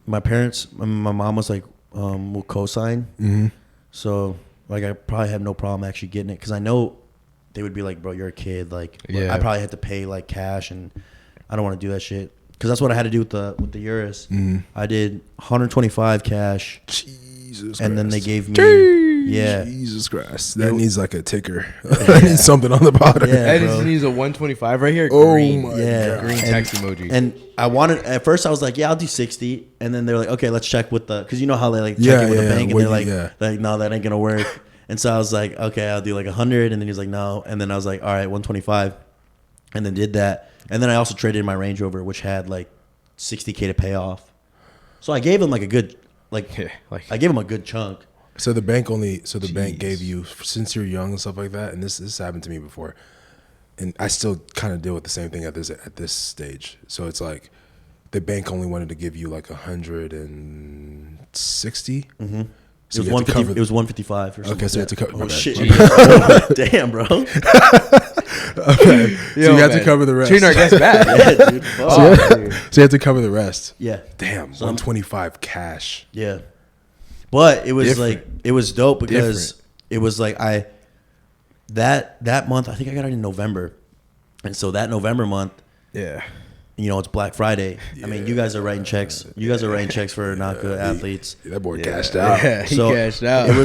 my parents, my mom was like, we'll co-sign. Mm-hmm. So like I probably have no problem actually getting it because I know they would be like, bro, you're a kid. Like I probably had to pay like cash, and I don't want to do that shit because that's what I had to do with the Urus. Mm-hmm. I did 125 cash. Jesus and Christ. Then they gave me Jesus Christ. That needs like a ticker. That needs something on the bottom. That just needs a 125 right here. Oh Green. my God. Green text emoji. And I wanted at first I was like, yeah, I'll do 60, and then they're like, okay, let's check with the because you know how they like check it with the bank, and they're like, no, that ain't gonna work. And so I was like, okay, I'll do like 100, and then he's like, no, and then I was like, all right, 125, and then did that, and then I also traded in my Range Rover, which had like 60K to pay off. So I gave him like a good I gave him a good chunk. So the bank bank gave you, since you're young and stuff like that, and this happened to me before, and I still kind of deal with the same thing at this stage. So it's like the bank only wanted to give you like 160. Mm-hmm. So it was 155 or something. Okay, so you had to cover. Oh shit! Damn, bro. Okay, so you had to cover the rest. Treating our guests bad. Yeah, dude. So you had to cover the rest. Yeah. Damn, 125 cash. Yeah. But it was like it was dope because it was like that month I think I got it in November, and so that November month, you know, it's Black Friday. I mean, you guys are writing checks. You guys are writing checks for Inaka athletes. That boy cashed out. Yeah, he cashed out. It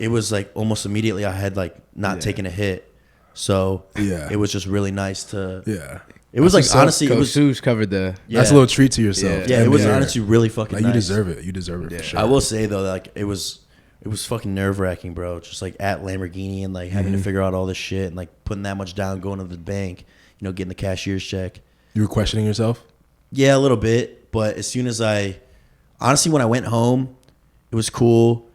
was like almost immediately I had like not taken a hit, so it was just really nice to It was like honestly, it was Soosh covered the. That's a little treat to yourself. Yeah, it was honestly really fucking like nice. You deserve it. You deserve it for sure. I will say though, like it was fucking nerve wracking, bro. Just like at Lamborghini and like having to figure out all this shit and like putting that much down, going to the bank, you know, getting the cashier's check. You were questioning yourself? Yeah, a little bit. But as soon as honestly, when I went home, it was cool.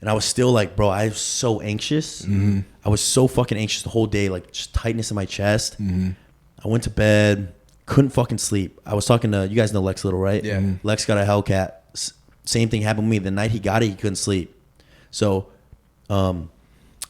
And I was still like, bro, I was so anxious. Mm-hmm. I was so fucking anxious the whole day, like just tightness in my chest. Mm-hmm. I went to bed, couldn't fucking sleep. I was talking to, you guys know Lex Little, right? Yeah. Mm-hmm. Lex got a Hellcat. Same thing happened with me. The night he got it, he couldn't sleep. So I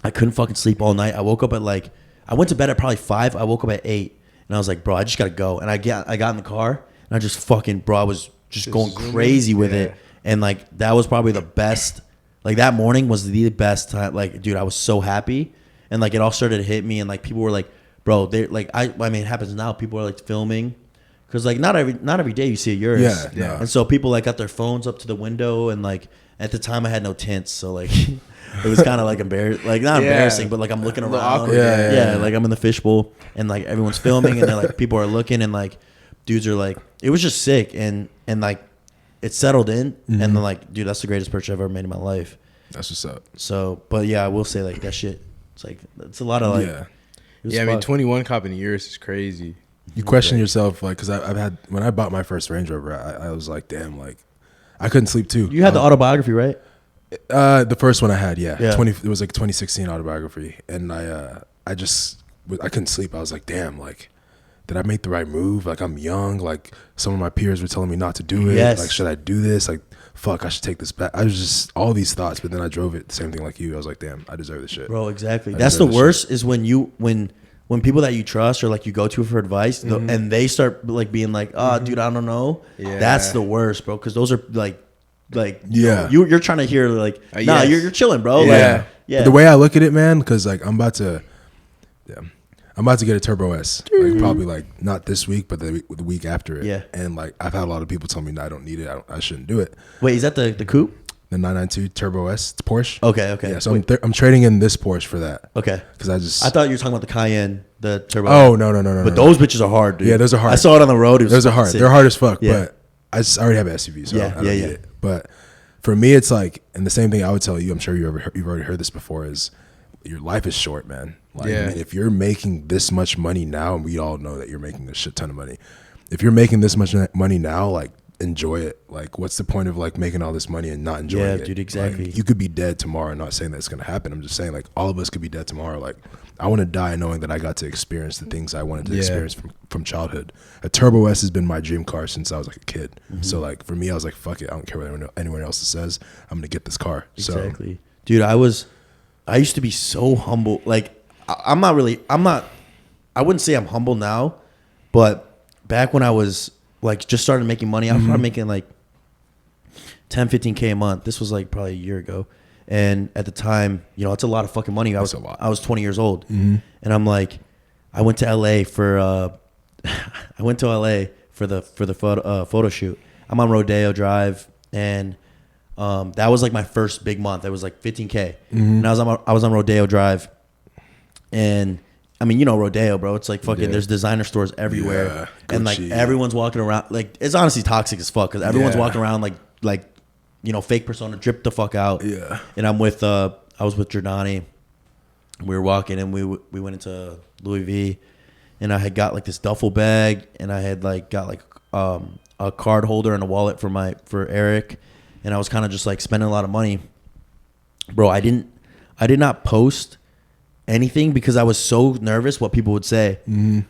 couldn't fucking sleep all night. I woke up at I went to bed at probably 5. I woke up at 8. And I was like, bro, I just got to go. And I got in the car and I just fucking, bro, I was just going crazy with it. And like, that was probably the best. Like that morning was the best time. Like, dude, I was so happy. And like, it all started to hit me. And like, people were like, bro, they're like, I mean, it happens now. People are like filming. Cause like, not every day you see a Urus. Yeah. And so people like got their phones up to the window. And like, at the time I had no tints. So like, it was kind of like embarrassing, like not embarrassing, but like I'm looking around. Awkward. Yeah, like I'm in the fishbowl and like everyone's filming and they're like people are looking and like dudes are like, it was just sick and like it settled in and then like, dude, that's the greatest purchase I've ever made in my life. That's what's up. So, but yeah, I will say like that shit. It's like it's a lot of like. Yeah, I mean, 21 copping Urus is crazy. You question yourself, like, because I've had when I bought my first Range Rover, I was like, damn, like I couldn't sleep too. You had the autobiography, right? The first one I had, yeah. Yeah. It was like 2016 autobiography, and I couldn't sleep. I was like, damn, like, did I make the right move? Like, I'm young. Like, some of my peers were telling me not to do it. Yes. Like, should I do this? Like, fuck, I should take this back. I was just all these thoughts, but then I drove it. Same thing like you. I was like, damn, I deserve this shit, Bro, exactly. That's the worst is when people that you trust or like you go to for advice and they start like being like, oh, dude, I don't know. Yeah. That's the worst, bro. Because those are like you're trying to hear like, nah, you're chilling, bro. Yeah. Like, yeah. But the way I look at it, man, because like I'm about to get a Turbo S, like probably like not this week, but the week after it. Yeah. And like I've had a lot of people tell me, no, I don't need it. I shouldn't do it. Wait, is that the coupe? The 992 Turbo S, it's Porsche. Okay. Yeah, so I'm trading in this Porsche for that. Okay. Because I thought you were talking about the Cayenne, the Turbo. Oh no. But those bitches are hard, dude. Yeah, those are hard. I saw it on the road. Those are hard. Sick. They're hard as fuck. Yeah. But I already have an SUV, so I don't need yeah. it. But for me, it's like, and the same thing I would tell you. I'm sure you've already heard this before. Is your life is short, man. Like, I mean, if you're making this much money now, and we all know that you're making a shit ton of money. If you're making this much money now, like, enjoy it. Like, what's the point of like making all this money and not enjoying it? Yeah, dude, exactly. Like, you could be dead tomorrow. I'm not saying that's gonna happen. I'm just saying like all of us could be dead tomorrow. Like, I want to die knowing that I got to experience the things I wanted to experience from childhood. A Turbo S has been my dream car since I was like a kid. So like for me, I was like, fuck it, I don't care what anyone else says. I'm gonna get this car. Exactly, so. Dude. I used to be so humble. Like I wouldn't say I'm humble now, but back when I was like just started making money, I was probably making like 15K a month. This was like probably a year ago. And at the time, you know, it's a lot of fucking money. I was 20 years old. And I'm like, I went to LA for the photo shoot. I'm on Rodeo Drive, and that was like my first big month. It was like 15K. And I was on Rodeo Drive, and I mean, you know, Rodeo, bro. It's like fucking. There's designer stores everywhere, and like everyone's walking around. Like it's honestly toxic as fuck because everyone's walking around like, you know, fake persona, drip the fuck out. Yeah. And I was with Giordani. We were walking, and we went into Louis V, and I had got like this duffel bag, and I had like got like a card holder and a wallet for Eric, and I was kind of just like spending a lot of money, bro. I did not post anything because I was so nervous what people would say.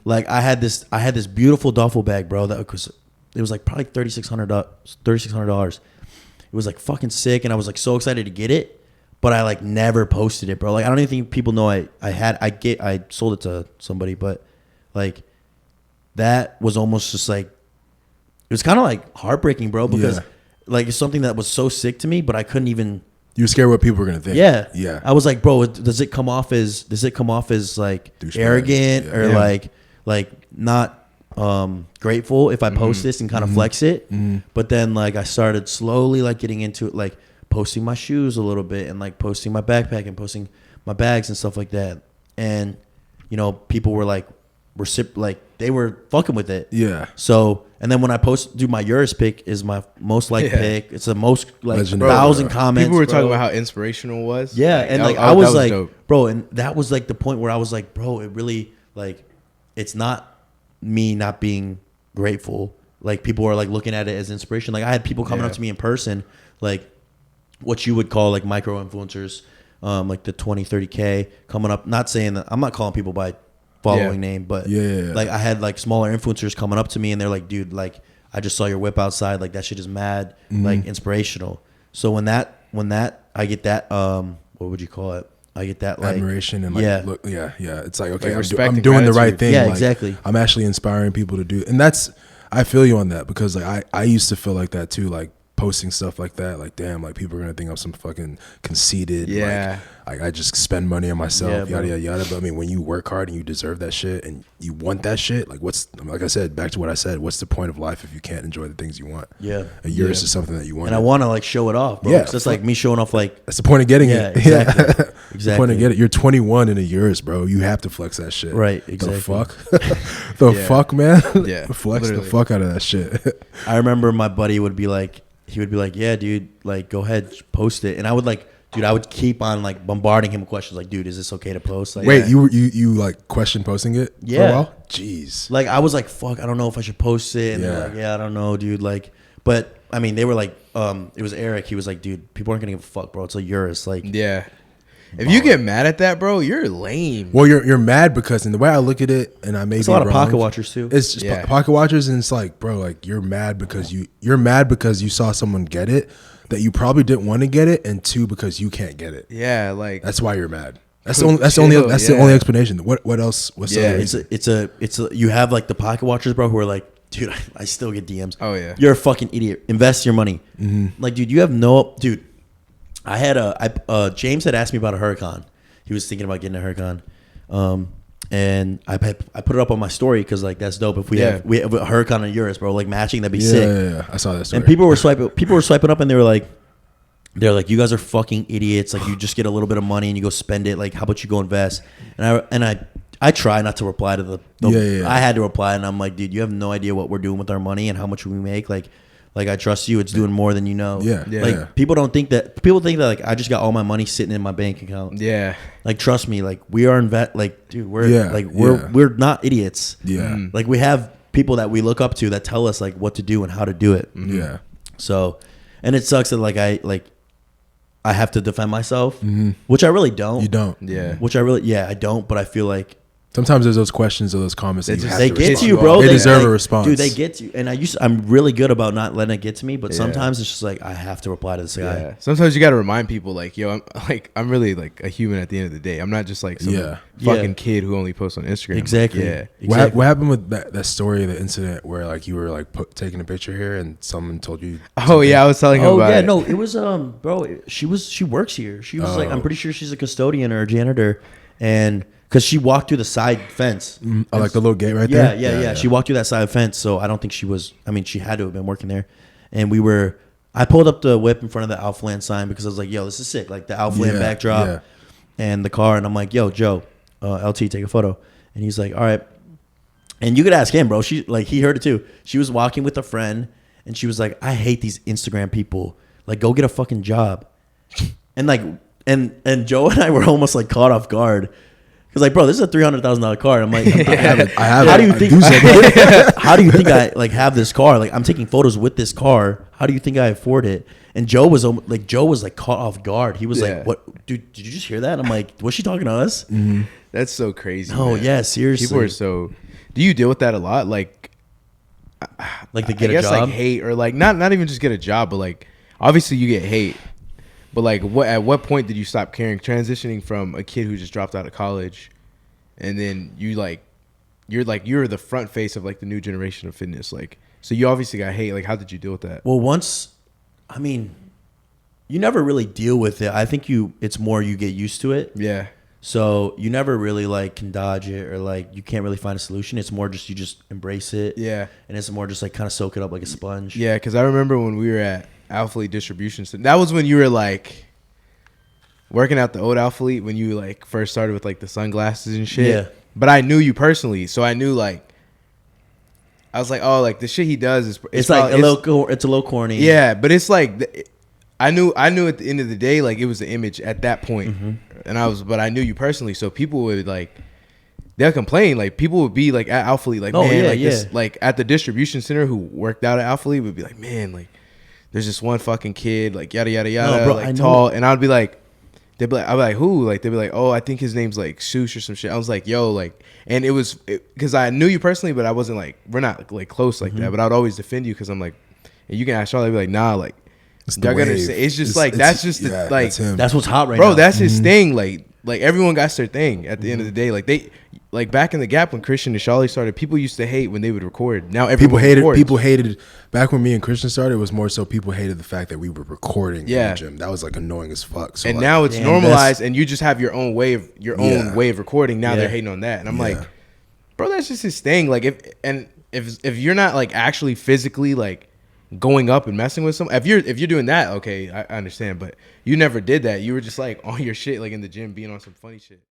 Like I had this beautiful duffel bag, bro. It was like probably $3,600. It was like fucking sick, and I was like so excited to get it, but I like never posted it, bro. Like I don't even think people know I sold it to somebody, but like that was almost just like, it was kind of like heartbreaking, bro, because like it's something that was so sick to me, but I couldn't even. You were scared what people were gonna think. Yeah. I was like, bro, does it come off as like arrogant or like not grateful if I post this and kind of flex it? But then like I started slowly like getting into it, like posting my shoes a little bit and like posting my backpack and posting my bags and stuff like that. And you know, people were like, they were fucking with it. Yeah. So, and then when I do my Urus pick is my most liked pick. It's the most like legendary, 1,000 comments. People were talking about how inspirational it was. Yeah. And like I was like, dope. Bro, and that was like the point where I was like, bro, it really like, it's not me not being grateful. Like people are like looking at it as inspiration. Like I had people coming up to me in person, like what you would call like micro influencers, like the 20, 30K coming up. Not saying that I'm not calling people by following name, but like I had like smaller influencers coming up to me and they're like, dude, like I just saw your whip outside, like that shit is mad like inspirational. So when I get that what would you call it, I get that like admiration and like look, it's like, okay, like I'm doing the right thing. Like, exactly. I'm actually inspiring people to do, and that's, I feel you on that, because like I used to feel like that too, like posting stuff like that, like damn, like people are gonna think I'm some fucking conceited, like I just spend money on myself, yada yada yada. But I mean, when you work hard and you deserve that shit and you want that shit, like like I said, back to what I said, what's the point of life if you can't enjoy the things you want? A Urus is something that you want, and I want to like show it off, bro. It's like me showing off, like that's the point of getting it. Exactly. Exactly. The point of getting it. You're 21 in a Urus, bro. You have to flex that shit, right? Exactly. The fuck, fuck, man. Flex literally. the fuck out of that shit. I remember my buddy would be like, yeah, dude, like go ahead, post it. And I would like, dude, I would keep on like bombarding him with questions like, dude, is this okay to post? Like, wait, you like question posting it for a while? Jeez. Like I was like, fuck, I don't know if I should post it. And they're like, I don't know, dude. Like, but I mean, they were like, it was Eric. He was like, dude, people aren't gonna give a fuck, bro. It's a Urus. Like, if you get mad at that, bro, you're lame. Well, you're mad because, in the way I look at it, and I may be a lot wrong, of pocket watchers too. It's just pocket watchers, and it's like, bro, like you're mad because you saw someone get it that you probably didn't want to get it, and two, because you can't get it. Yeah, like that's why you're mad. That's the only explanation. What else? What's the other reason? It's a you have like the pocket watchers, bro, who are like, dude, I still get DMs. Oh yeah, you're a fucking idiot. Invest your money. Like, dude, you have no, dude. I had James had asked me about a Huracan. He was thinking about getting a Huracan, and I put it up on my story because like that's dope. If we have a Huracan and a Urus, bro, like matching, that'd be sick. Yeah, I saw that story. And people were swiping up, and they were like, you guys are fucking idiots. Like you just get a little bit of money and you go spend it. Like how about you go invest? And I try not to reply to the I had to reply, and I'm like, dude, you have no idea what we're doing with our money and how much we make. Like I trust you. It's doing more than you know. Like people think that like I just got all my money sitting in my bank account. Like trust me. Like we are dude, we're not idiots. Like we have people that we look up to that tell us like what to do and how to do it. So, and it sucks that like I have to defend myself, which I really don't. You don't. Which I really I don't. But I feel like Sometimes there's those questions or those comments that they get to you, bro. They deserve a response. Dude, they get to you. And I'm really good about not letting it get to me, but sometimes it's just like I have to reply to this guy. Yeah. Sometimes you got to remind people like, yo, I'm really like a human at the end of the day. I'm not just like some fucking kid who only posts on Instagram. Exactly. Like, What happened with that story, the incident where like you were like taking a picture here and someone told you? Oh yeah, I was telling him about it. No, it was bro. She works here. She was like, I'm pretty sure she's a custodian or a janitor, and. Because she walked through the side fence. Like the little gate right there? Yeah. She walked through that side fence, so I don't think she was... I mean, she had to have been working there. And I pulled up the whip in front of the Alphaland sign because I was like, yo, this is sick. Like the Alphaland backdrop and the car. And I'm like, yo, Joe, LT, take a photo. And he's like, all right. And you could ask him, bro. He heard it too. She was walking with a friend, and she was like, I hate these Instagram people. Like, go get a fucking job. And like, and Joe and I were almost like caught off guard. Cause like, bro, this is a $300,000 car. I'm like, I have it. How do you think? How do you think I like have this car? Like, I'm taking photos with this car. How do you think I afford it? And Joe was like caught off guard. He was like, "What, dude? Did you just hear that?" I'm like, "Was she talking to us?" Mm-hmm. That's so crazy. Oh yeah, seriously. People are so. Do you deal with that a lot? Like to get a job, like hate or like not even just get a job, but like obviously you get hate. But like, at what point did you stop caring? Transitioning from a kid who just dropped out of college, and then you're the front face of like the new generation of fitness. Like, so you obviously got hate. Like, how did you deal with that? Well, you never really deal with it. I think it's more you get used to it. Yeah. So you never really like can dodge it or like you can't really find a solution. It's more just you just embrace it. Yeah. And it's more just like kind of soak it up like a sponge. Yeah, because I remember when we were at Alphalete Distribution Center. That was when you were like working out the old Alphalete when you like first started with like the sunglasses and shit. Yeah. But I knew you personally, so I knew like I was like, oh, like the shit he does is it's like it's a little corny. Yeah, but it's like I knew at the end of the day like it was the image at that point. Mm-hmm. But I knew you personally, so people would like they'll complain. Like people would be like at Alphalete, like this, like at the distribution center who worked out at Alphalete would be like, man, like. There's this one fucking kid, like yada yada yada, no, bro, like tall, and I'd be like, I'd be like, who? Like they'd be like, oh, I think his name's like Soosh or some shit. I was like, yo, like, and it was because I knew you personally, but I wasn't like, we're not like close like that. But I'd always defend you because I'm like, and you can ask Charlie, be like, nah, like, y'all gotta say, it's just like that's just the, like that's what's hot right now, bro. Now. That's his thing. Like everyone got their thing at the end of the day. Like they. Like back in the Gap when Christian and Charlie started, people used to hate when they would record. Now everyone people hated back when me and Christian started. It was more so people hated the fact that we were recording in the gym. That was like annoying as fuck. So and like, now it's normalized, and you just have your own way of recording. Now they're hating on that, and I'm like, bro, that's just his thing. Like if you're not like actually physically like going up and messing with someone, if you're doing that, okay, I understand. But you never did that. You were just like on your shit, like in the gym, being on some funny shit.